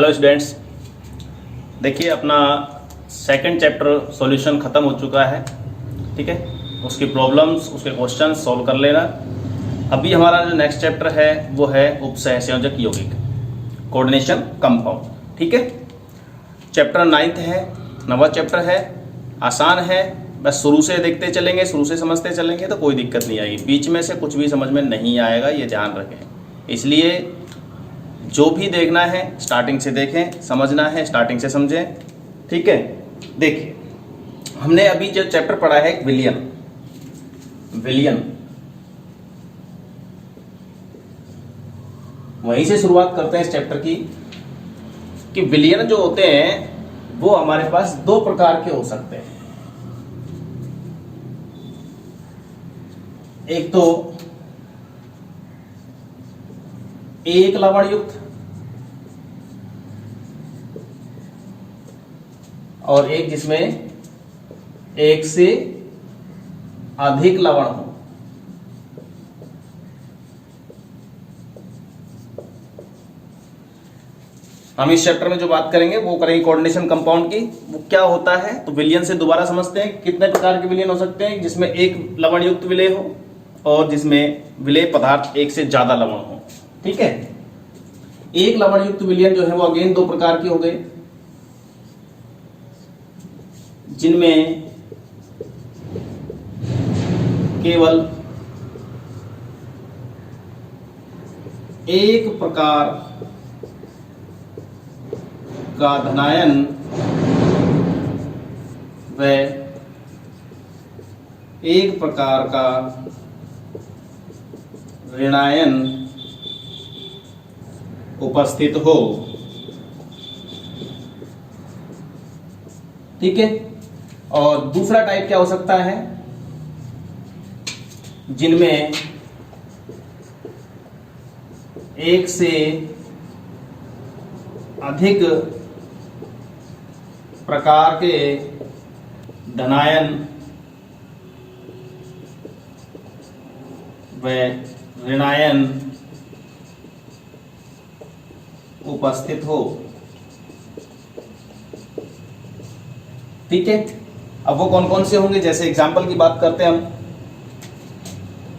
Hello students, देखिए अपना second chapter solution ख़त्म हो चुका है। ठीक है, उसकी प्रॉब्लम्स, उसके क्वेश्चन सॉल्व कर लेना। अभी हमारा जो नेक्स्ट चैप्टर है वो है उपसहसंयोजक यौगिक, कोऑर्डिनेशन कंपाउंड। ठीक है, चैप्टर 9th है, 9वां चैप्टर है, आसान है। बस शुरू से देखते चलेंगे, शुरू से समझते चलेंगे तो कोई दिक्कत नहीं आएगी। बीच में से कुछ भी समझ में नहीं आएगा, ये ध्यान रखें। इसलिए जो भी देखना है स्टार्टिंग से देखें, समझना है स्टार्टिंग से समझें। ठीक है, देखिए हमने अभी जो चैप्टर पढ़ा है विलयन, वहीं से शुरुआत करते हैं इस चैप्टर की। कि विलयन जो होते हैं वो हमारे पास दो प्रकार के हो सकते हैं। एक तो एक लवण युक्त और एक जिसमें एक से अधिक लवण हो। हम इस चैप्टर में जो बात करेंगे वो करेंगे कोऑर्डिनेशन कंपाउंड की। वो क्या होता है तो विलयन से दोबारा समझते हैं। कितने प्रकार के विलयन हो सकते हैं? जिसमें एक लवण युक्त विलय हो और जिसमें विलय पदार्थ एक से ज्यादा लवण हो। ठीक है, एक लवण युक्त विलयन जो है वो अगेन दो प्रकार के हो गए, जिनमें केवल एक प्रकार का धनायन व एक प्रकार का ऋणायन उपस्थित हो। ठीक है, और दूसरा टाइप क्या हो सकता है? जिनमें एक से अधिक प्रकार के धनायन व ऋणायन उपस्थित हो। ठीक है, अब वो कौन कौन से होंगे? जैसे एग्जाम्पल की बात करते हैं हम।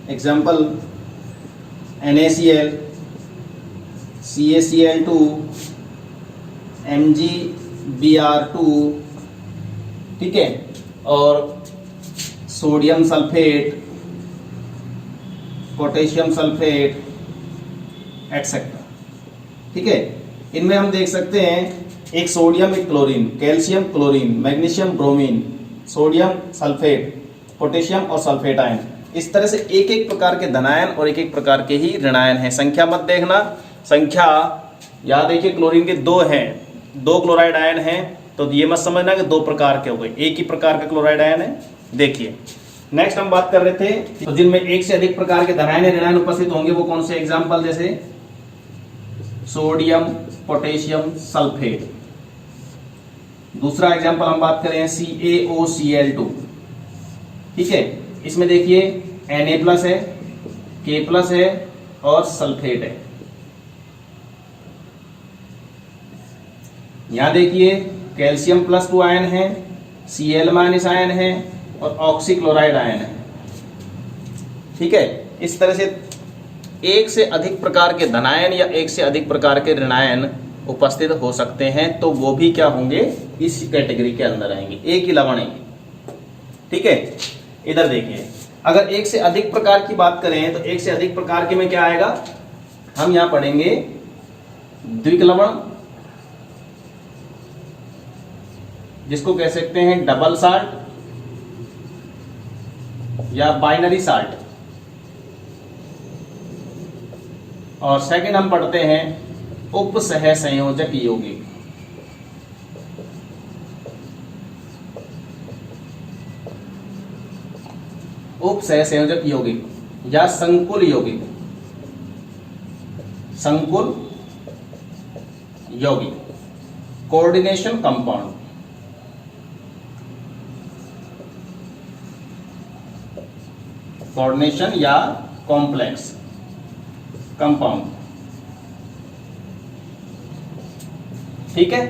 एग्जाम्पल NaCl, CaCl2, MgBr2, ठीक है, और sodium sulphate, potassium sulphate etcetera. ठीक है, इनमें हम देख सकते हैं एक सोडियम, एक chlorine, calcium chlorine, magnesium bromine, sodium sulphate, potassium और सल्फेट आयन। इस तरह से एक एक प्रकार के धनायन और एक एक प्रकार के ही ऋणायन है। संख्या मत देखना, संख्या याद देखिए, क्लोरीन के दो हैं, दो क्लोराइड आयन हैं, तो ये मत समझना कि दो प्रकार के हो गए, एक ही प्रकार का क्लोराइड आयन है। देखिए नेक्स्ट हम बात कर रहे थे तो जिनमें एक से अधिक प्रकार के धनायन या ऋणायन उपस्थित होंगे वो कौन से? एग्जाम्पल जैसे सोडियम पोटेशियम सल्फेट। दूसरा एग्जाम्पल हम बात करें CaOCl2। ठीक है, इसमें देखिए Na+ है, K+ है और सल्फेट है। यहां देखिए कैल्शियम +2 आयन है, Cl- आयन है और ऑक्सीक्लोराइड आयन है। ठीक है, इस तरह से एक से अधिक प्रकार के धनायन या एक से अधिक प्रकार के ऋणायन उपस्थित हो सकते हैं, तो वो भी क्या होंगे? इस कैटेगरी के अंदर आएंगे, एक ही लवण है। ठीक है, इधर देखिए अगर एक से अधिक प्रकार की बात करें तो एक से अधिक प्रकार के में क्या आएगा? हम यहां पढ़ेंगे द्विक लवण, जिसको कह सकते हैं डबल साल्ट या बाइनरी साल्ट। और सेकंड हम पढ़ते हैं उपसहसंयोजक यौगिक। उपसहसंयोजक यौगिक या संकुल यौगिक, संकुल यौगिक, कोऑर्डिनेशन कंपाउंड। कोऑर्डिनेशन या कॉम्प्लेक्स कंपाउंड। ठीक है।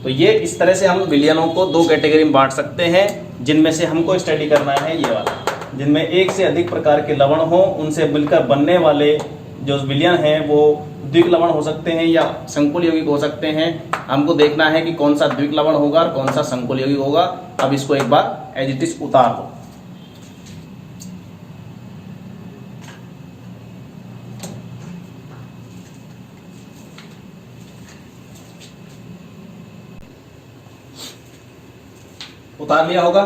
तो ये इस तरह से हम विलयनों को दो कैटेगरी में बांट सकते हैं, जिनमें से हमको स्टडी करना है ये वाला, जिनमें एक से अधिक प्रकार के लवण हो, उनसे मिलकर बनने वाले जो विलयन हैं वो द्विक लवण हो सकते हैं या संकुल यौगिक हो सकते हैं। हमको देखना है कि कौन सा द्विक लवण होगा और कौन सा संकुल यौगिक होगा। अब इसको एक बार एज इट इज उतार दो। उतार लिया होगा।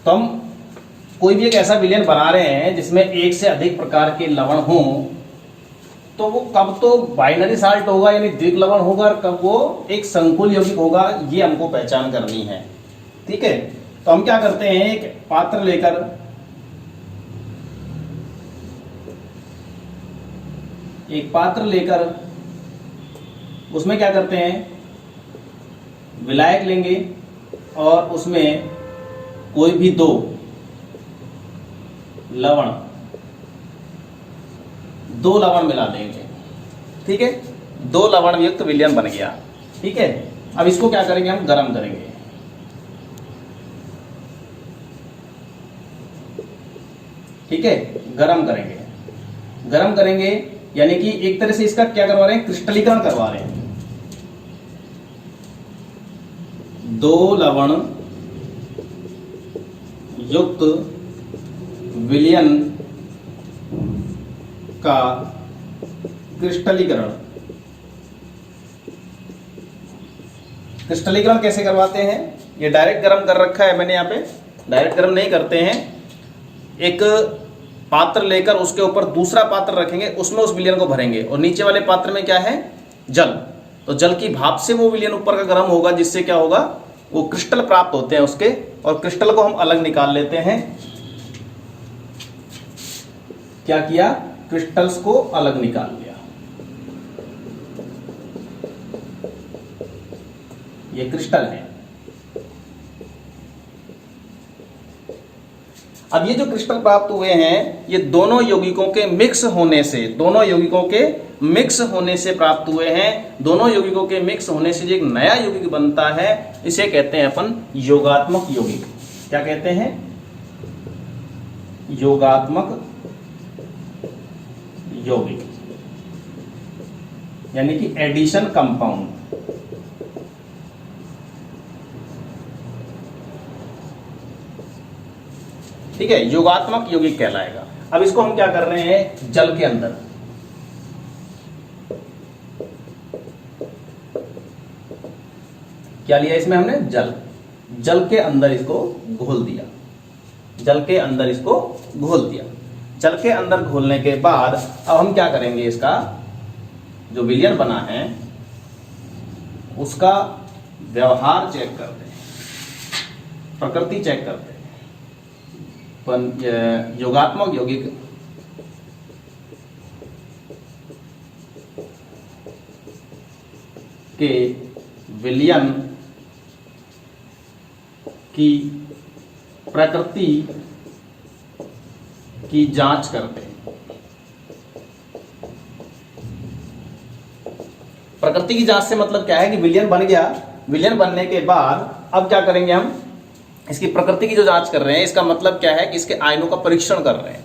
तो हम कोई भी एक ऐसा विलयन बना रहे हैं जिसमें एक से अधिक प्रकार के लवण हों, तो वो कब तो बाइनरी साल्ट होगा यानी द्विक लवण होगा और कब वो एक संकुल यौगिक होगा, ये हमको पहचान करनी है। ठीक है। तो हम क्या करते हैं, एक पात्र लेकर उसमें क्या करते हैं, विलायक लेंगे और उसमें कोई भी दो लवण मिला देंगे। ठीक है। दो लवण युक्त विलयन बन गया। ठीक है। अब इसको क्या करेंगे, हम गर्म करेंगे। ठीक है, गर्म करेंगे यानी कि एक तरह से इसका क्या करवा रहे हैं, क्रिस्टलीकरण करवा रहे हैं। दो लवण युक्त विलयन का क्रिस्टलीकरण कैसे करवाते हैं, ये डायरेक्ट गर्म कर रखा है मैंने यहाँ पे, डायरेक्ट गर्म नहीं करते हैं। एक पात्र लेकर उसके ऊपर दूसरा पात्र रखेंगे, उसमें उस विलयन को भरेंगे और नीचे वाले पात्र में क्या है, जल। तो जल की भाप से वो विलयन ऊपर का गर्म होगा, जिससे क्या होगा, वो क्रिस्टल प्राप्त होते हैं उसके, और क्रिस्टल को हम अलग निकाल लेते हैं। क्या किया, क्रिस्टल्स को अलग निकाल लिया। ये क्रिस्टल है। अब ये जो क्रिस्टल प्राप्त हुए हैं, ये दोनों यौगिकों के मिक्स होने से प्राप्त हुए हैं। दोनों यौगिकों के मिक्स होने से जो एक नया यौगिक बनता है, इसे कहते हैं अपन योगात्मक यौगिक। क्या कहते हैं, योगात्मक यौगिक, यानी कि एडिशन कंपाउंड। ठीक है, योगात्मक यौगिक कहलाएगा। अब इसको हम क्या कर रहे हैं, जल के अंदर क्या लिया, इसमें हमने जल के अंदर इसको घोल दिया। जल के अंदर घोलने के बाद अब हम क्या करेंगे, इसका जो विलयन बना है उसका व्यवहार चेक करते हैं, प्रकृति चेक करते हैं। योगात्मक यौगिक के विलयन की प्रकृति की जांच करते हैं। प्रकृति की जांच से मतलब क्या है कि विलयन बन गया, विलयन बनने के बाद अब क्या करेंगे, हम इसकी प्रकृति की जो जांच कर रहे हैं, इसका मतलब क्या है कि इसके आयनों का परीक्षण कर रहे हैं।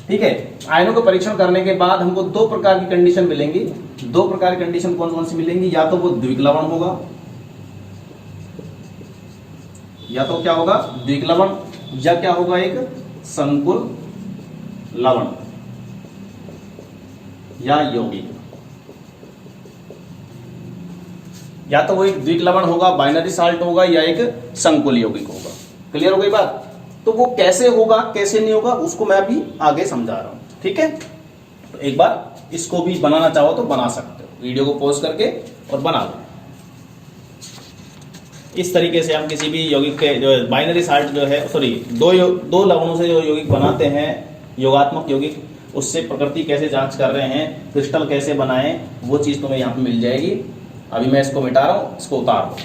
ठीक है। आयनों का परीक्षण करने के बाद हमको दो प्रकार की कंडीशन मिलेंगी। दो प्रकार की कंडीशन कौन कौन सी मिलेंगी, या तो वो द्विक लवण होगा, या तो क्या होगा, द्विक लवण, या क्या होगा, एक संकुल लवण या यौगिक। या तो वो एक द्विक लवण होगा, बाइनरी साल्ट होगा, या एक संकुल यौगिक होगा। क्लियर हो गई बात। तो वो कैसे होगा कैसे नहीं होगा उसको मैं अभी आगे समझा रहा हूं। ठीक है। तो एक बार इसको भी बनाना चाहो तो बना सकते हो, वीडियो को पॉज करके और बना लो। इस तरीके से हम किसी भी यौगिक के जो बाइनरी साल्ट जो है, दो लवणों से जो यौगिक बनाते हैं, योगात्मक यौगिक, उससे प्रकृति कैसे जांच कर रहे हैं, क्रिस्टल कैसे बनाएं, वो चीज तुम्हें यहाँ पे मिल जाएगी। अभी मैं इसको मिटा रहा हूं, इसको उतार दो।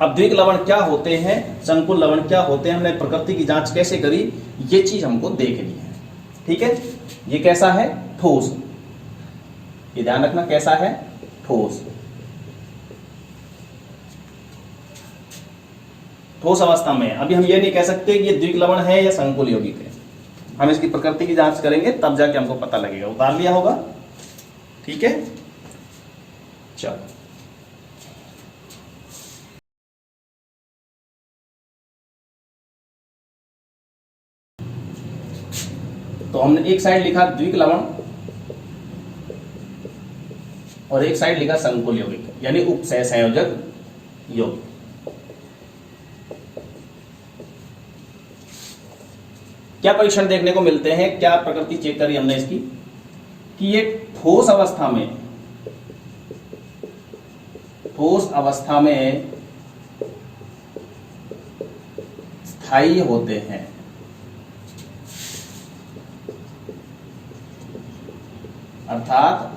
अब द्विक लवण क्या होते हैं, संकुल लवण क्या होते हैं, हमने प्रकृति की जांच कैसे करी, ये चीज हमको देखनी है। ठीक है, ये कैसा है? ठोस। ये ध्यान रखना कैसा है? ठोस। ठोस अवस्था में। अभी हम ये नहीं कह सकते कि ये द्विक लवण है या संकुल यौगिक है, हम इसकी प्रकृति की जांच करेंगे तब जाके हमको पता लगेगा। उतार लिया होगा, ठीक है। चलो, तो हमने एक साइड लिखा द्विक लवण और एक साइड लिखा संकुल यौगिक, यानी उपसह संयोजक यौगिक। क्या परीक्षण देखने को मिलते हैं, क्या प्रकृति चेक करी हमने इसकी, कि ये ठोस अवस्था में स्थायी होते हैं। अर्थात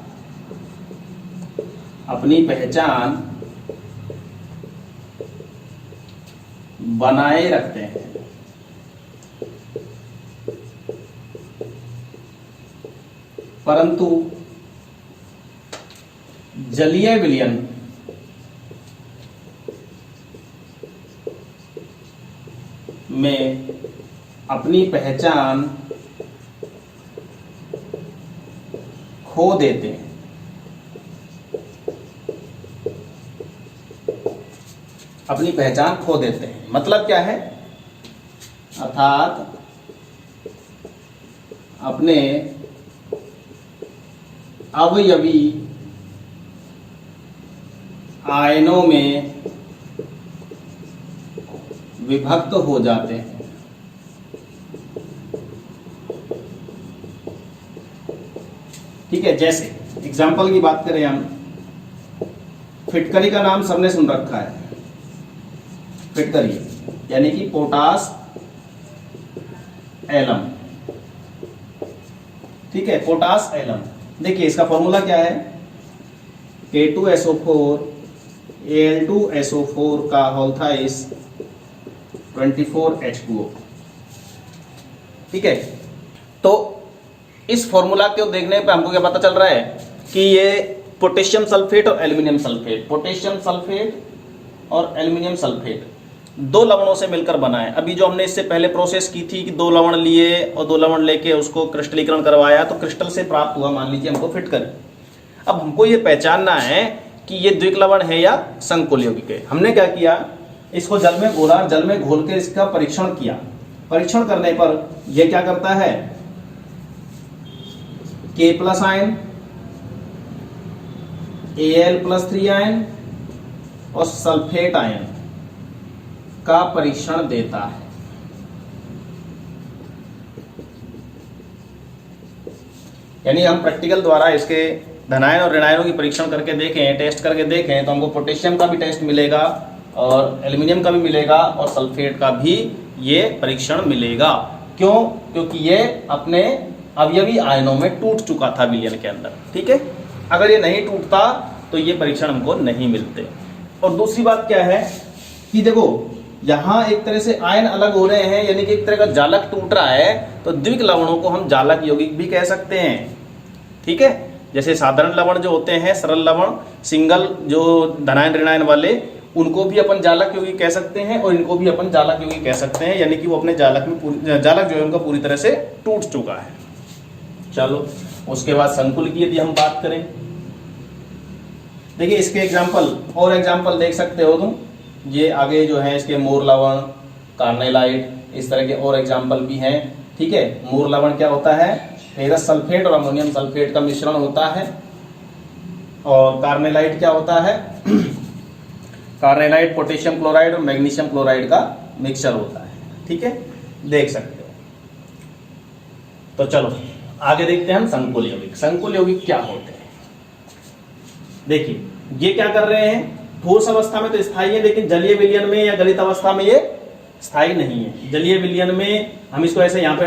अपनी पहचान बनाए रखते हैं। परंतु जलीय विलयन में अपनी पहचान खो देते हैं। अपनी पहचान खो देते हैं मतलब क्या है? अर्थात अपने अवयवी आयनों में विभक्त हो जाते हैं। ठीक है, जैसे एग्जाम्पल की बात करें हम, फिटकरी का नाम सबने सुन रखा है। फिटकरी यानी कि पोटास एलम, ठीक है, पोटास एलम। देखिए इसका फॉर्मूला क्या है? K2SO4 Al2SO4 का होल थाइस 24H2O। ठीक है, तो इस फॉर्मूला को देखने पे हमको क्या पता चल रहा है कि ये पोटेशियम सल्फेट और एल्यूमिनियम सल्फेट, पोटेशियम सल्फेट और एल्यूमिनियम सल्फेट दो लवणों से मिलकर बना है। अभी जो हमने इससे पहले प्रोसेस की थी कि दो लवण लिए और दो लवण लेके उसको क्रिस्टलीकरण करवाया, तो क्रिस्टल से प्राप्त हुआ मान लीजिए हमको फिटकरी। अब हमको ये पहचानना है कि ये द्विक लवण है या संकुल यौगिक है। हमने क्या किया, इसको जल में घोला, जल में घोल के इसका परीक्षण किया। परीक्षण करने पर यह क्या करता है, K+ आयन, Al+3 आयन और सल्फेट आयन का परीक्षण देता है। यानी हम प्रैक्टिकल द्वारा इसके धनायन और ऋणायनों की परीक्षण करके देखें, टेस्ट करके देखें, तो हमको पोटेशियम का भी टेस्ट मिलेगा और एल्यूमिनियम का भी मिलेगा और सल्फेट का भी ये परीक्षण मिलेगा। क्यों? क्योंकि ये अपने अवयवी आयनों में टूट चुका था विलयन के अंदर। ठीक है, अगर ये नहीं टूटता तो ये परीक्षण हमको नहीं मिलते। और दूसरी बात क्या है कि देखो यहां एक तरह से आयन अलग हो रहे हैं, यानी कि एक तरह का जालक टूट रहा है, तो द्विक लवणों को हम जालक यौगिक भी कह सकते हैं। ठीक है, जैसे साधारण लवण जो होते हैं, सरल लवण, सिंगल जो धनायन ऋणायन वाले, उनको भी अपन जालक यौगिक कह सकते हैं और इनको भी अपन जालक यौगिक कह सकते हैं, यानी कि वो अपने जालक में जालक जो है उनका पूरी तरह से टूट चुका है। चलो, उसके बाद संकुल की यदि हम बात करें, देखिए इसके एग्जाम्पल और एग्जाम्पल देख सकते हो तुम, ये आगे जो है इसके मोर लवण, कार्नेलाइट, इस तरह के और एग्जाम्पल भी हैं। ठीक है, मोर लवण क्या होता है, फेरस सल्फेट और अमोनियम सल्फेट का मिश्रण होता है। और कार्नेलाइट क्या होता है, कार्नेलाइट पोटेशियम क्लोराइड और मैग्नीशियम क्लोराइड का मिक्सचर होता है। ठीक है, देख सकते हो। तो चलो आगे देखते हैं हम संकुल यौगिक। संकुल यौगिक क्या होते हैं? देखिए ये क्या कर रहे हैं, ठोस अवस्था में तो स्थायी है, लेकिन जलीय विलयन में या गलित अवस्था में ये स्थायी नहीं है। जलीय विलयन में हम इसको ऐसे यहाँ पे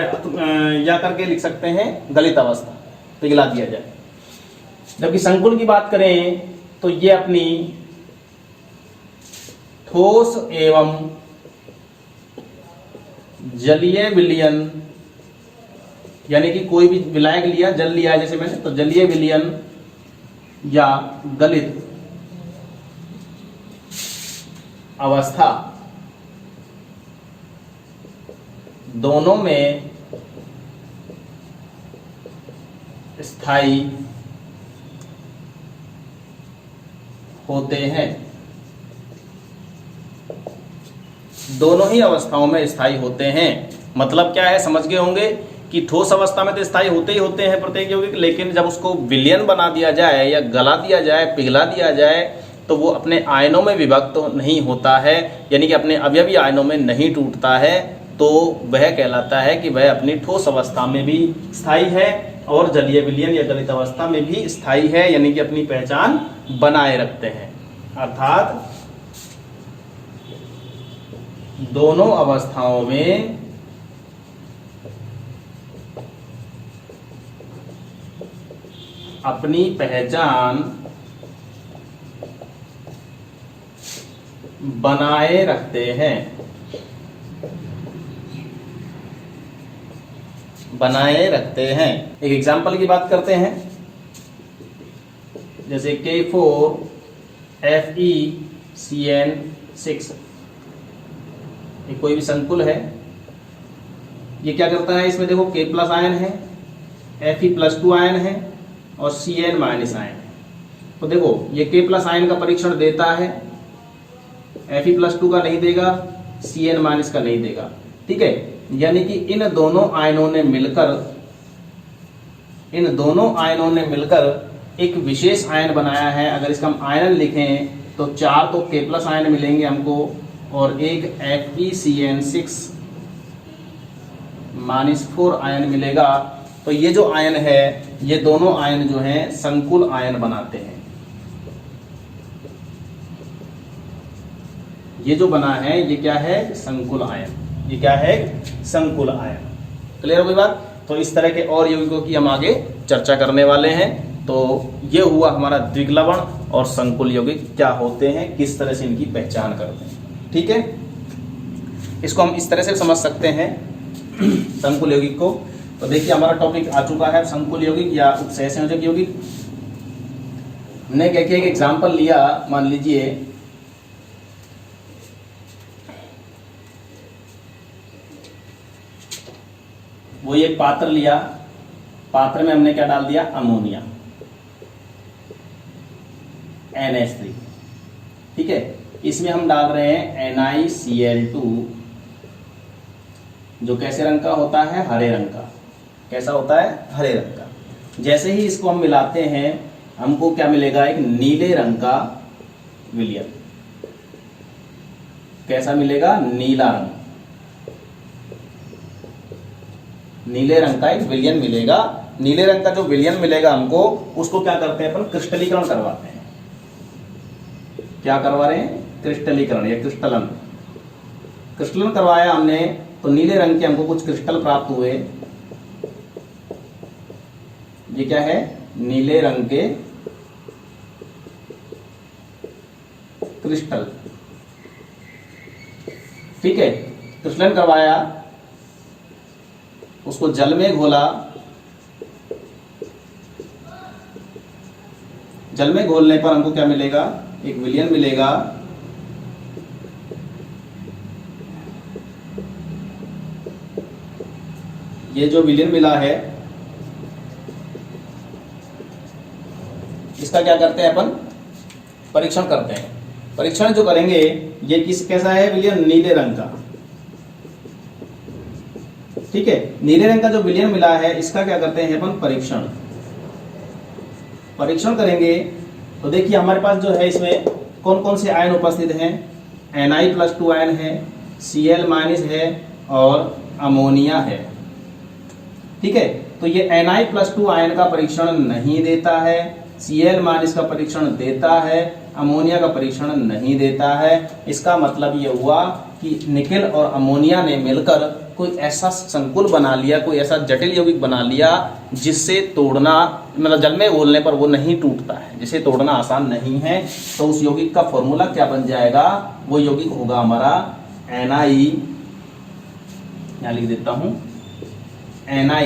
या करके लिख सकते हैं गलित अवस्था, पिघला दिया जाए। जबकि संकुल की बात करें तो ये अपनी ठोस एवं जलीय विलयन यानी कि कोई भी विलायक लिया, जल लिया है जैसे मैंने, तो जलीय विलयन या गलित अवस्था दोनों में स्थायी होते हैं। दोनों ही अवस्थाओं में स्थायी होते हैं। मतलब क्या है, समझ गए होंगे कि ठोस अवस्था में तो स्थायी होते ही होते हैं प्रत्येक यौगिक, लेकिन जब उसको विलयन बना दिया जाए या गला दिया जाए, पिघला दिया जाए, तो वो अपने आयनों में विभक्त तो नहीं होता है, यानी कि अपने अवयवी आयनों में नहीं टूटता है, तो वह कहलाता है कि वह अपनी ठोस अवस्था में भी स्थायी है और जलीय विलयन या गलित अवस्था में भी स्थायी है, यानी कि अपनी पहचान बनाए रखते हैं। अर्थात दोनों अवस्थाओं में अपनी पहचान बनाए रखते हैं। बनाए रखते हैं। एक एग्जाम्पल की बात करते हैं, जैसे K4FeCN6, ये कोई भी संकुल है। ये क्या करता है, इसमें देखो K+ आयन है, Fe+2 आयन है और Cn- आयन है। तो देखो ये K+ आयन का परीक्षण देता है, Fe+2 का नहीं देगा, Cn- का नहीं देगा। ठीक है, यानी कि इन दोनों आयनों ने मिलकर एक विशेष आयन बनाया है। अगर इसका हम आयन लिखें तो 4 तो K+ आयन मिलेंगे हमको और एक FeCN6-4 आयन मिलेगा। तो ये जो आयन है, ये दोनों आयन जो हैं संकुल आयन बनाते हैं। ये जो बना है ये क्या है, संकुल आयन। ये क्या है, संकुल आयन। क्लियर हो गई बात। तो इस तरह के और यौगिकों की हम आगे चर्चा करने वाले हैं। तो ये हुआ हमारा द्विग्लवण और संकुल यौगिक क्या होते हैं, किस तरह से इनकी पहचान करते हैं। ठीक है, इसको हम इस तरह से समझ सकते हैं संकुल यौगिक को। तो देखिए हमारा टॉपिक आ चुका है संकुल यौगिक या उत्सहसंयोजक यौगिक। हमने क्या किया, एक एग्जाम्पल लिया, मान लीजिए वो एक पात्र लिया, पात्र में हमने क्या डाल दिया, अमोनिया NH3। ठीक है, इसमें हम डाल रहे हैं NiCl2, जो कैसे रंग का होता है, हरे रंग का। कैसा होता है, हरे रंग का। जैसे ही इसको हम मिलाते हैं हमको क्या मिलेगा, एक नीले रंग का विलयन। कैसा मिलेगा, नीला रंग, नीले रंग का एक विलयन मिलेगा। नीले रंग का जो विलयन मिलेगा हमको, उसको क्या करते हैं अपन, क्रिस्टलीकरण करवाते हैं। क्या करवा रहे हैं, क्रिस्टलीकरण या क्रिस्टलन। क्रिस्टलन करवाया हमने तो नीले रंग के हमको कुछ क्रिस्टल प्राप्त हुए। ये क्या है, नीले रंग के क्रिस्टल। ठीक है, क्रिस्टलन करवाया, उसको जल में घोला, जल में घोलने पर हमको क्या मिलेगा, एक विलयन मिलेगा। ये जो विलयन मिला है इसका क्या करते हैं अपन, परीक्षण करते हैं। परीक्षण जो करेंगे, ये कैसा है विलयन, नीले रंग का। ठीक है, नीले रंग का जो विलयन मिला है इसका क्या करते हैं अपन, परीक्षण करेंगे। तो देखिए हमारे पास जो है इसमें कौन कौन से आयन उपस्थित हैं, Ni+2 आयन है, Cl- है और अमोनिया है। ठीक है, तो ये Ni+2 आयन का परीक्षण नहीं देता है, Cl- का परीक्षण देता है, अमोनिया का परीक्षण नहीं देता है। इसका मतलब ये हुआ कि निकेल और अमोनिया ने मिलकर कोई ऐसा संकुल बना लिया, कोई ऐसा जटिल यौगिक बना लिया जिससे तोड़ना, मतलब जल में घोलने पर वो नहीं टूटता है, जिसे तोड़ना आसान नहीं है। तो उस यौगिक का फॉर्मूला क्या बन जाएगा, वो यौगिक होगा हमारा Na, यहां लिख देता हूं, Na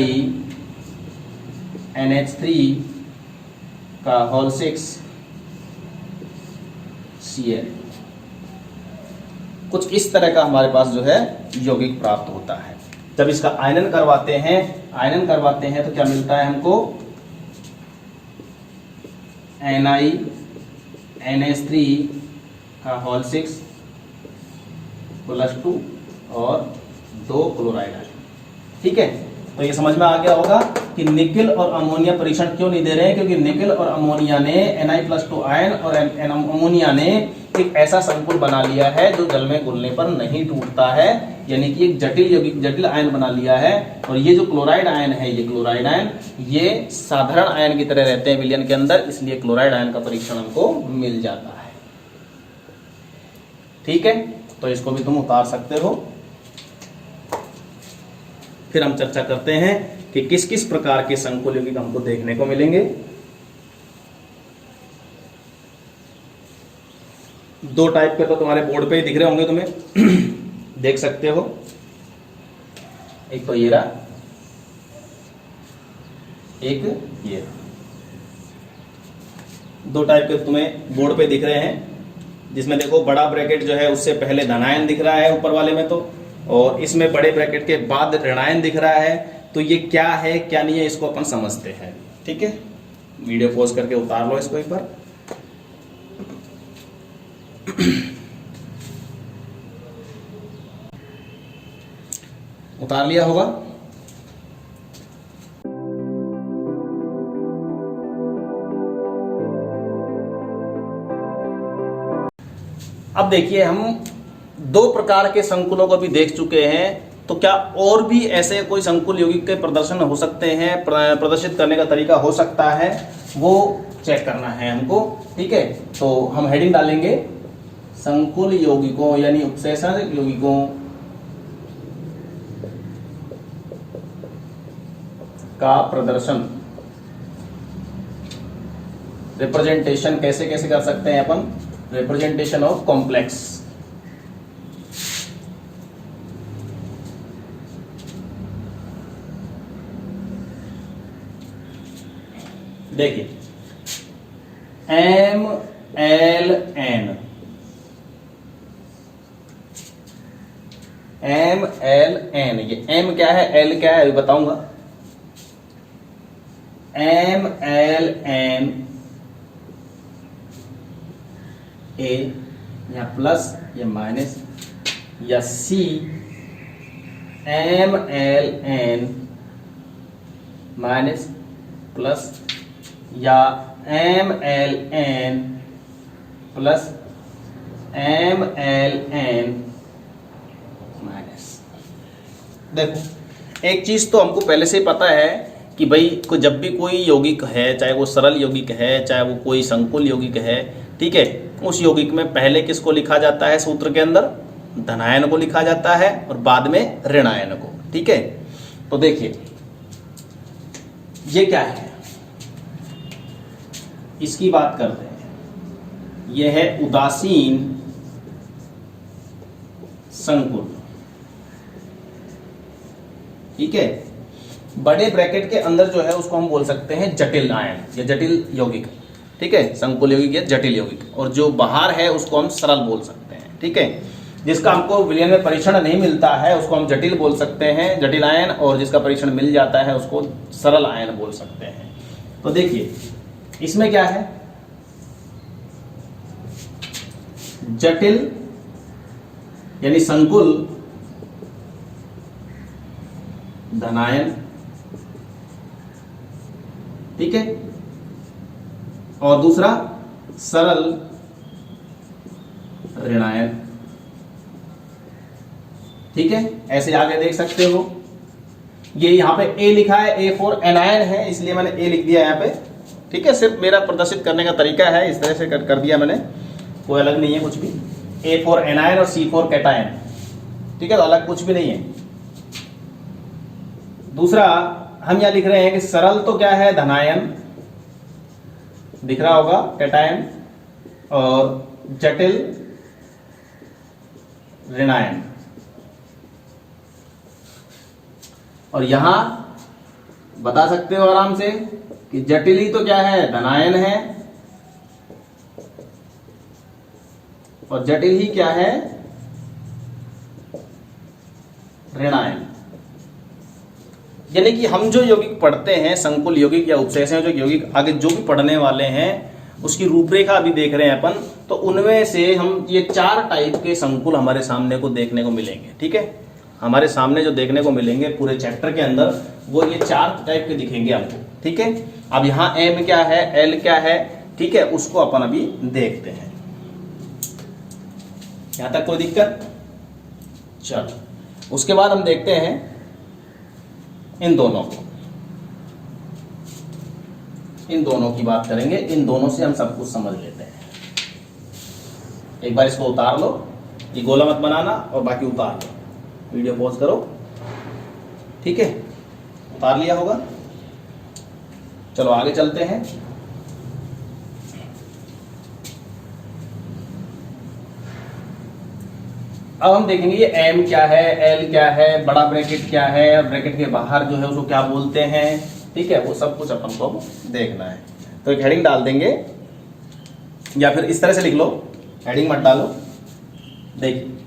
NH3 का होल 6 Cl। कुछ इस तरह का हमारे पास जो है यौगिक प्राप्त होता है। जब इसका आयनन करवाते हैं तो क्या मिलता है हमको, Ni NH3 का होल 6 +2 और 2 क्लोराइड आयन। ठीक है, तो ये समझ में आ गया होगा कि निकेल और अमोनिया परीक्षण क्यों नहीं दे रहे हैं, क्योंकि निकेल और अमोनिया ने Na+2 आयन और अमोनिया ने एक ऐसा संकुल बना लिया है जो जल में घुलने पर नहीं टूटता है, यानी कि एक जटिल यौगिक जटिल आयन बना लिया है। और ये जो क्लोराइड आयन है, ये क्लोराइड आयन ये साधारण आयन की तरह रहते हैं विलयन के अंदर, इसलिए क्लोराइड आयन का परीक्षण हमको मिल जाता है। ठीक है, तो इसको भी तुम उतार सकते हो। फिर हम चर्चा करते हैं कि किस किस प्रकार के संकुल यौगिक हमको देखने को मिलेंगे। दो टाइप के तो तुम्हारे बोर्ड पे ही दिख रहे होंगे, तुम्हें देख सकते हो। एक तो ये रहा, एक ये रहा। दो टाइप के तुम्हें बोर्ड पे दिख रहे हैं, जिसमें देखो बड़ा ब्रैकेट जो है उससे पहले धनायन दिख रहा है ऊपर वाले में तो, और इसमें बड़े ब्रैकेट के बाद ऋणायन दिख रहा है। तो ये क्या है क्या नहीं है इसको अपन समझते हैं। ठीक है, वीडियो पॉज करके उतार लो इसको एक बार। उतार लिया होगा। अब देखिए, हम दो प्रकार के संकुलों को भी देख चुके हैं, तो क्या और भी ऐसे कोई संकुल यौगिक के प्रदर्शन हो सकते हैं, प्रदर्शित करने का तरीका हो सकता है, वो चेक करना है हमको। ठीक है, तो हम हेडिंग डालेंगे संकुल यौगिकों यानी उपसेचन यौगिकों का प्रदर्शन। रिप्रेजेंटेशन कैसे कैसे कर सकते हैं अपन, रिप्रेजेंटेशन ऑफ कॉम्प्लेक्स। देखिए MLN, ये M क्या है, L क्या है, अभी बताऊंगा। MLN A या प्लस या माइनस, या C MLN माइनस प्लस, या MLN प्लस MLN माइनस। देखो, एक चीज तो हमको पहले से ही पता है कि भाई जब भी कोई यौगिक है, चाहे वो सरल यौगिक है, चाहे वो कोई संकुल यौगिक है, ठीक है, उस यौगिक में पहले किसको लिखा जाता है, सूत्र के अंदर धनायन को लिखा जाता है और बाद में ऋणायन को। ठीक है, तो देखिए ये क्या है, इसकी बात करते हैं। यह है उदासीन संकुल। ठीक है, बड़े ब्रैकेट के अंदर जो है उसको हम बोल सकते हैं जटिल आयन या जटिल यौगिक। ठीक है, संकुल यौगिक या जटिल यौगिक, और जो बाहर है उसको हम सरल बोल सकते हैं। ठीक है, जिसका हमको विलयन में परीक्षण नहीं मिलता है उसको हम जटिल बोल सकते हैं, जटिल आयन, और जिसका परीक्षण मिल जाता है उसको सरल आयन बोल सकते हैं। तो देखिए इसमें क्या है, जटिल यानी संकुल धनायन। ठीक है, और दूसरा सरल ऋणायन। ठीक है, ऐसे आगे देख सकते हो। ये यहां पे A लिखा है, A4 एनायन है इसलिए मैंने A लिख दिया यहां पे। ठीक है, सिर्फ मेरा प्रदर्शित करने का तरीका है, इस तरह से कर दिया मैंने, कोई अलग नहीं है कुछ भी। A4 एनायन और C4 कैटायन। ठीक है, तो अलग कुछ भी नहीं है। दूसरा हम यहां लिख रहे हैं कि सरल तो क्या है, धनायन दिख रहा होगा, कैटायन, और जटिल ऋणायन। और यहां बता सकते हो आराम से कि जटिल ही तो क्या है, धनायन है, और जटिल ही क्या है, ऋणायन। यानी कि हम जो यौगिक पढ़ते हैं, संकुल यौगिक या उपशेष जो यौगिक आगे जो भी पढ़ने वाले हैं उसकी रूपरेखा अभी देख रहे हैं अपन, तो उनमें से हम ये 4 टाइप के संकुल हमारे सामने को देखने को मिलेंगे। ठीक है, हमारे सामने जो देखने को मिलेंगे पूरे चैप्टर के अंदर वो ये 4 टाइप के दिखेंगे हमको। ठीक है, अब यहाँ एम क्या है, एल क्या है, ठीक है, उसको अपन अभी देखते हैं। यहां तक कोई दिक्कत? चलो, उसके बाद हम देखते हैं इन दोनों को, इन दोनों की बात करेंगे, इन दोनों से हम सब कुछ समझ लेते हैं। एक बार इसको उतार लो, ये गोला मत बनाना, और बाकी उतार लो, वीडियो पॉज करो। ठीक है, उतार लिया होगा। चलो आगे चलते हैं। अब हम देखेंगे ये एम क्या है, एल क्या है, बड़ा ब्रैकेट क्या है, ब्रैकेट के बाहर जो है उसको क्या बोलते हैं। ठीक है, वो सब कुछ अपन को देखना है। तो एक हेडिंग डाल देंगे, या फिर इस तरह से लिख लो, हेडिंग मत डालो। देखिए,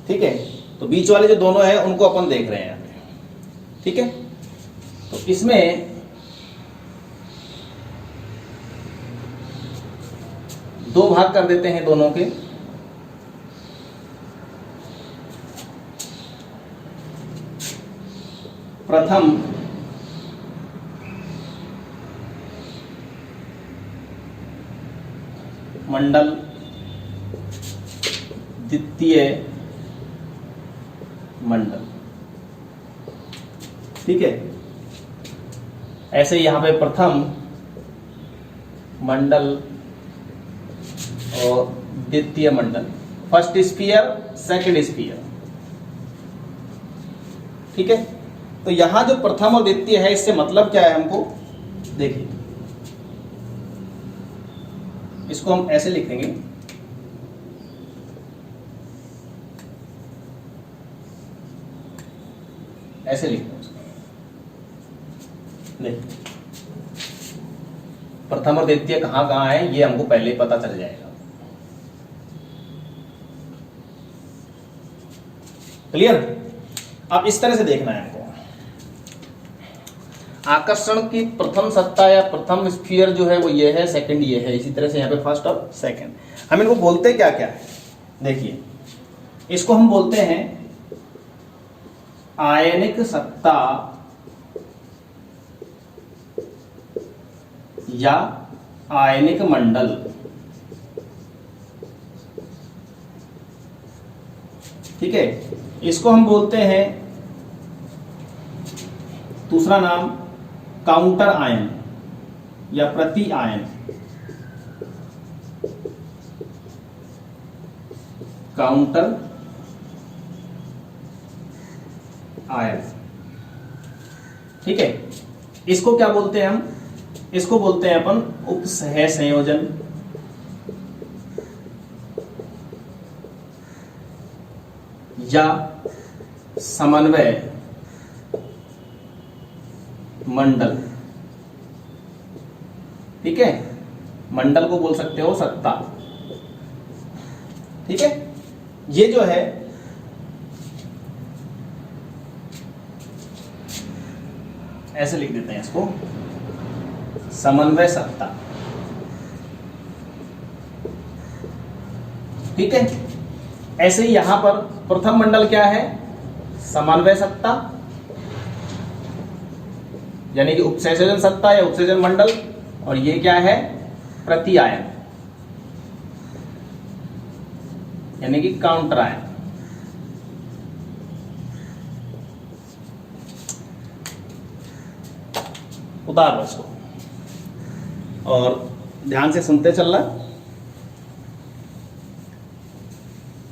ठीक है, तो बीच वाले जो दोनों हैं उनको अपन देख रहे हैं यहाँ पे। ठीक है, तो इसमें दो भाग कर देते हैं दोनों के। प्रथम मंडल, द्वितीय मंडल। ठीक है, ऐसे यहां पे प्रथम मंडल और द्वितीय मंडल, फर्स्ट स्फीयर, सेकंड स्फीयर। ठीक है, तो यहां जो प्रथम और द्वितीय है, इससे मतलब क्या है हमको देखिए, इसको हम ऐसे लिखेंगे, ऐसे लिखते हैं उसको। नहीं, प्रथम और द्वितीय कहां कहां है ये हमको पहले ही पता चल जाएगा। क्लियर? अब इस तरह से देखना है हमको, आकर्षण की प्रथम सत्ता या प्रथम स्फीयर जो है वो ये है, सेकंड ये है, इसी तरह से यहाँ पे फर्स्ट और सेकंड। हम इनको बोलते क्या क्या है, देखिए, इसको हम बोलते हैं आयनिक सत्ता या आयनिक मंडल। ठीक है, इसको हम बोलते हैं, दूसरा नाम काउंटर आयन या प्रति आयन, काउंटर आयन। ठीक है, इसको क्या बोलते हैं हम, इसको बोलते हैं अपन उपसह संयोजन या समन्वय मंडल। ठीक है, मंडल को बोल सकते हो सत्ता। ठीक है, ये जो है ऐसे लिख देते हैं इसको, समन्वय सत्ता। ठीक है, ऐसे ही यहां पर प्रथम मंडल क्या है, समन्वय सत्ता, यानी कि उपसंयोजन सत्ता या उपसंयोजन मंडल, और ये क्या है, प्रति आयन यानी कि काउंटर आयन। उतार लो इसको और ध्यान से सुनते चलना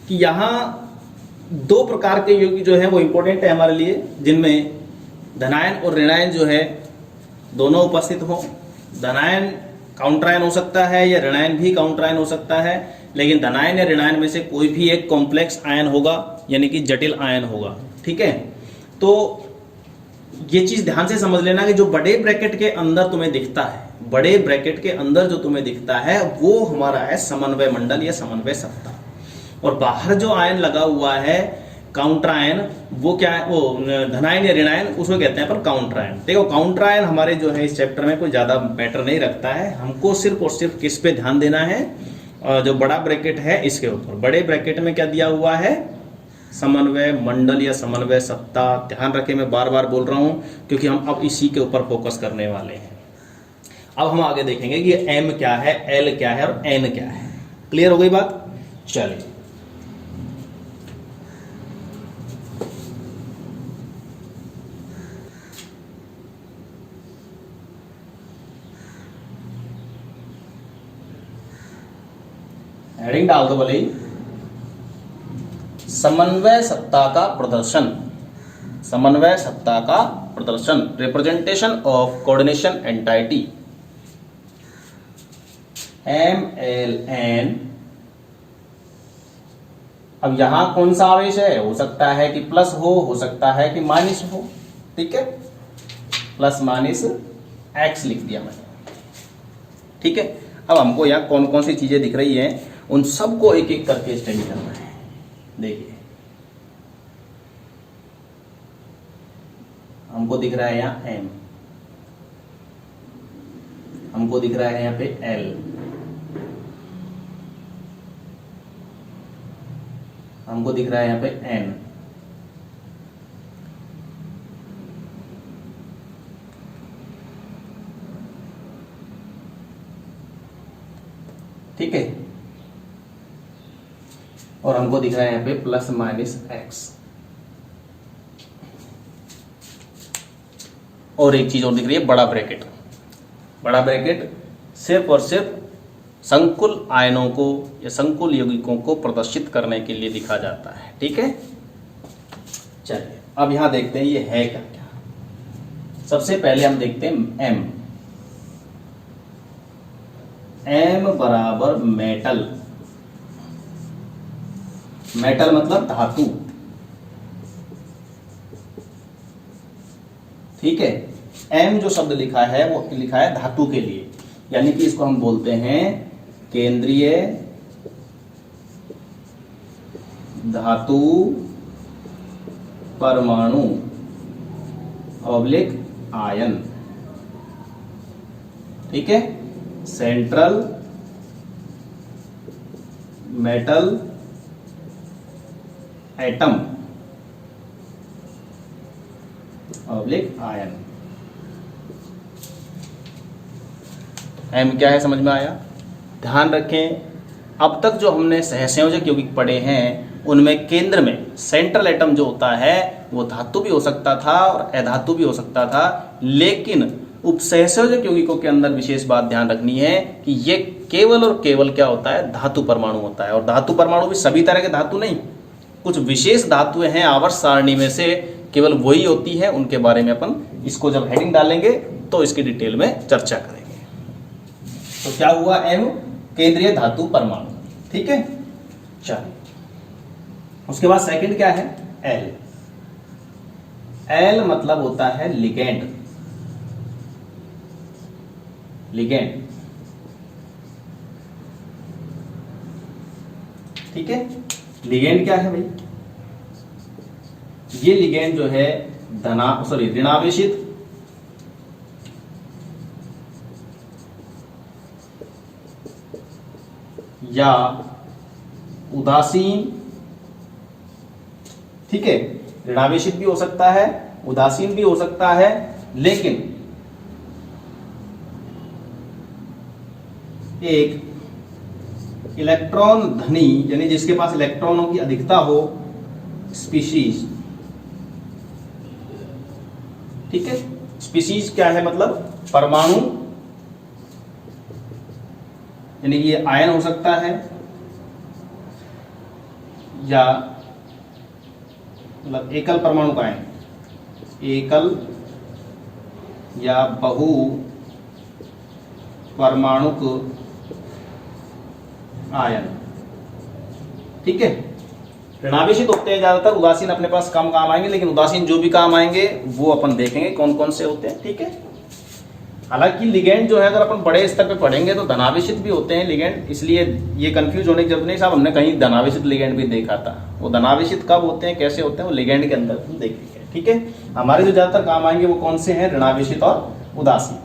कि यहां दो प्रकार के यौगिक जो है वो इंपॉर्टेंट है हमारे लिए, जिनमें धनायन और ऋणायन जो है दोनों उपस्थित हो। धनायन काउंटरायन हो सकता है या ऋणायन भी काउंटरायन हो सकता है, लेकिन धनायन या ऋणायन में से कोई भी एक कॉम्प्लेक्स आयन होगा, यानी कि जटिल आयन होगा। ठीक है, तो ये चीज ध्यान से समझ लेना कि जो बड़े ब्रैकेट के अंदर तुम्हें दिखता है, बड़े ब्रैकेट के अंदर जो तुम्हें दिखता है वो हमारा है समन्वय मंडल या समन्वय सत्ता, और बाहर जो आयन लगा हुआ है काउंटरायन, वो क्या है, वो धनायन या ऋणायन, उसको कहते हैं पर काउंटरायन। देखो काउंटरायन हमारे जो है इस चैप्टर में कोई ज्यादा मैटर नहीं रखता है, हमको सिर्फ और सिर्फ किस पे ध्यान देना है, जो बड़ा ब्रैकेट है इसके ऊपर। बड़े ब्रैकेट में क्या दिया हुआ है, समन्वय मंडल या समन्वय सत्ता। ध्यान रखें, मैं बार बार बोल रहा हूं क्योंकि हम अब इसी के ऊपर फोकस करने वाले हैं। अब हम आगे देखेंगे कि एम क्या है, एल क्या है और एन क्या है। क्लियर हो गई बात? चलिए, हेडिंग डाल दो भले ही, समन्वय सत्ता का प्रदर्शन। समन्वय सत्ता का प्रदर्शन, representation of coordination entity, MLN। अब यहां कौन सा आवेश है, हो सकता है कि प्लस हो सकता है कि माइनस हो। ठीक है, प्लस माइनस एक्स लिख दिया मैंने। ठीक है, अब हमको यहां कौन कौन सी चीजें दिख रही हैं उन सबको एक एक करके स्टडी करना है। देखिए, हमको दिख रहा है यहां M, हमको दिख रहा है यहां पे L, हमको दिख रहा है यहां पे N, ठीक है, और हमको दिख रहा है यहां पे प्लस माइनस एक्स। और एक चीज और दिख रही है, बड़ा ब्रैकेट। बड़ा ब्रैकेट सिर्फ और सिर्फ संकुल आयनों को या संकुल यौगिकों को प्रदर्शित करने के लिए लिखा जाता है। ठीक है, चलिए अब यहां देखते हैं ये है क्या क्या। सबसे पहले हम देखते हैं एम। एम बराबर मेटल। मेटल मतलब धातु। ठीक है, एम जो शब्द लिखा है वो लिखा है धातु के लिए, यानी कि इसको हम बोलते हैं केंद्रीय धातु परमाणु ऑब्लिक आयन। ठीक है, central metal atom oblique ion. M क्या है समझ में आया? ध्यान रखें, अब तक जो हमने सहसंयोजक यौगिक पढ़े हैं उनमें केंद्र में सेंट्रल एटम जो होता है वो धातु भी हो सकता था और अधातु भी हो सकता था, लेकिन उपसहसंयोजक यौगिकों के अंदर विशेष बात ध्यान रखनी है कि ये केवल और केवल क्या होता है, धातु परमाणु होता है। और धातु परमाणु भी सभी तरह के धातु नहीं, कुछ विशेष धातुएं हैं आवर्त सारणी में से केवल वही होती है, उनके बारे में अपन इसको जब हेडिंग डालेंगे तो इसकी डिटेल में चर्चा करेंगे। तो क्या हुआ, एम केंद्रीय धातु परमाणु। ठीक है, चलिए उसके बाद सेकंड क्या है, एल। एल मतलब होता है लिगेंड। लिगेंड, ठीक है, लिगेंड क्या है भाई, ये लिगेंड जो है ऋणावेशित या उदासीन। ठीक है, ऋणावेशित भी हो सकता है, उदासीन भी हो सकता है, लेकिन एक इलेक्ट्रॉन धनी यानी जिसके पास इलेक्ट्रॉनों की अधिकता हो स्पीशीज। ठीक है, स्पीशीज क्या है मतलब परमाणु, यानी कि ये आयन हो सकता है या मतलब एकल परमाणु आयन, एकल या बहु परमाणुक आयन, ठीक है। ऋणावेशित होते हैं ज्यादातर, उदासीन अपने पास कम काम आएंगे, लेकिन उदासीन जो भी काम आएंगे वो अपन देखेंगे कौन कौन से होते हैं, ठीक है। हालांकि लिगेंड जो है अगर अपन बड़े स्तर पे पढ़ेंगे तो धनावेशित भी होते हैं लिगेंड, इसलिए ये कंफ्यूज होने की जरूरत नहीं साहब। हमने कहीं धनावेशित लिगेंड भी देखा था, वो धनावेशित कब होते हैं कैसे होते हैं वो लिगेंड के अंदर हम देखेंगे, ठीक है। हमारे जो ज्यादातर काम आएंगे वो कौन से हैं, ऋणावेशित और उदासीन।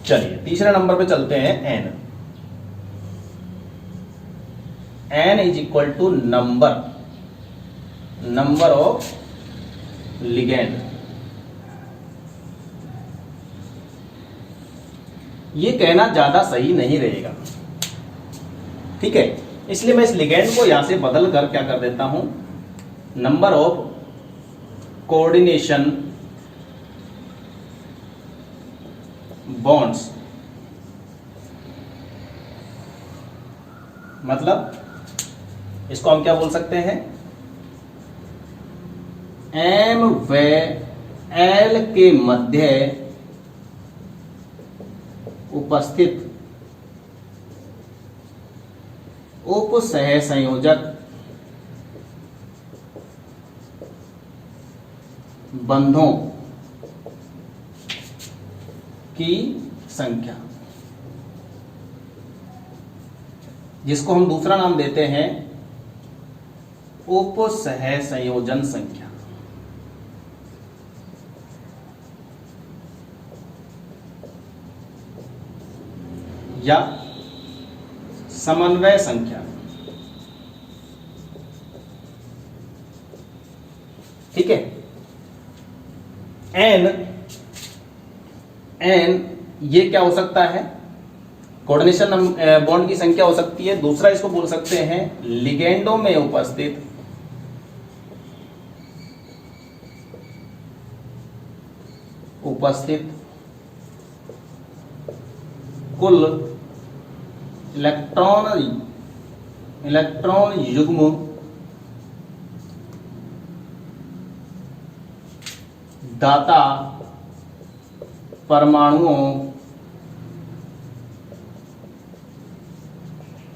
चलिए तीसरे नंबर पे चलते हैं, n. N is equal to number of ligand. ये कहना ज्यादा सही नहीं रहेगा, ठीक है। इसलिए मैं इस लिगेंड को यहां से बदल कर क्या कर देता हूं, नंबर ऑफ कोऑर्डिनेशन बॉन्ड्स। मतलब इसको हम क्या बोल सकते हैं, एम व एल के मध्य उपस्थित उप सहसंयोजक बंधों की संख्या, जिसको हम दूसरा नाम देते हैं उप सहसंयोजन संख्या या समन्वय संख्या, ठीक है। एन ये क्या हो सकता है, कोऑर्डिनेशन बॉन्ड की संख्या हो सकती है। दूसरा इसको बोल सकते हैं लिगेंडों में उपस्थित कुल इलेक्ट्रॉन युग्म दाता परमाणुओं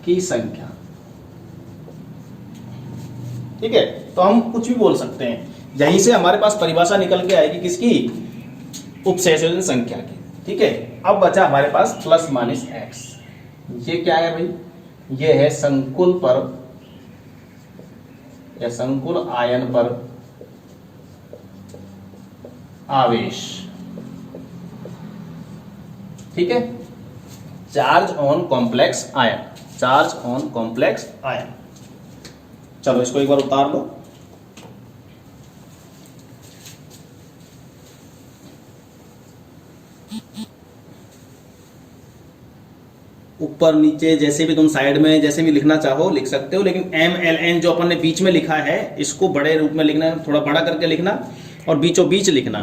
की संख्या, ठीक है। तो हम कुछ भी बोल सकते हैं, यहीं से हमारे पास परिभाषा निकल के आएगी किसकी, उपसहसंयोजन संख्या की, ठीक है। अब बचा हमारे पास प्लस माइनस एक्स। ये क्या है भाई, ये है संकुल पर या संकुल आयन पर आवेश, ठीक है। Charge on complex ion, charge on complex ion. चलो इसको एक बार उतार लो। ऊपर नीचे जैसे भी तुम साइड में जैसे भी लिखना चाहो लिख सकते हो, लेकिन एम एल एन जो अपन ने बीच में लिखा है इसको बड़े रूप में लिखना, थोड़ा बड़ा करके लिखना और बीचों बीच लिखना,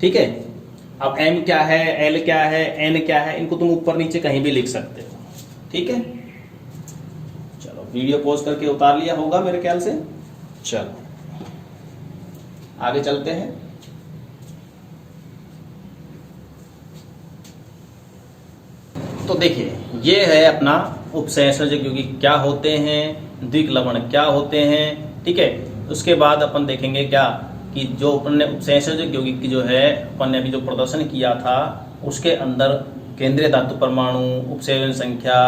ठीक है। अब एम क्या है, एल क्या है, एन क्या है, इनको तुम ऊपर नीचे कहीं भी लिख सकते हो, ठीक है। चलो वीडियो पॉज करके उतार लिया होगा मेरे ख्याल से। चलो आगे चलते हैं। तो देखिए ये है अपना उपसहसंयोजक, क्योंकि क्या होते हैं, द्विक्लवण क्या होते हैं, ठीक है। उसके बाद अपन देखेंगे क्या कि जो अपन ने उपसहसंयोजक यौगिक की जो है अपन ने अभी जो प्रदर्शन किया था उसके अंदर केंद्रीय धातु परमाणु, उपसंयोजन संख्या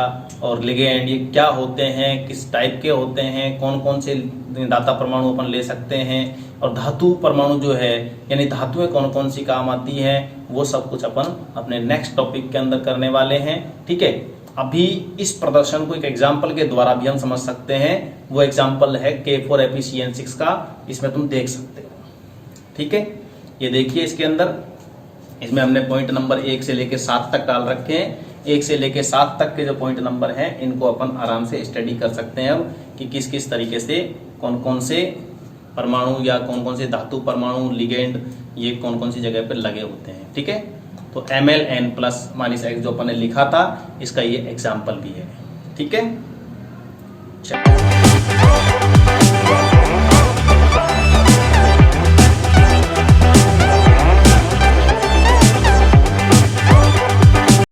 और लिगेंड ये क्या होते हैं, किस टाइप के होते हैं, कौन कौन से दाता परमाणु अपन ले सकते हैं, और धातु परमाणु जो है यानी धातुएं कौन कौन सी काम आती हैं, वो सब कुछ अपन अपने नेक्स्ट टॉपिक के अंदर करने वाले हैं, ठीक है। अभी इस प्रदर्शन को एक एग्जाम्पल के द्वारा भी हम समझ सकते हैं, वो एग्जाम्पल है K4Fe-CN6 का, इसमें तुम देख सकते हो, ठीक है। ये देखिए इसके अंदर, इसमें हमने पॉइंट नंबर 1 से लेकर 7 तक डाल रखे हैं। 1 से लेकर 7 तक के जो पॉइंट नंबर हैं इनको अपन आराम से स्टडी कर सकते हैं अब कि किस किस तरीके से कौन कौन से परमाणु या कौन कौन से धातु परमाणु, लिगेंड ये कौन कौन सी जगह पर लगे होते हैं, ठीक है। तो MlN प्लस माइनस एक्स जो अपन ने लिखा था इसका ये एग्जाम्पल भी है, ठीक है। चलो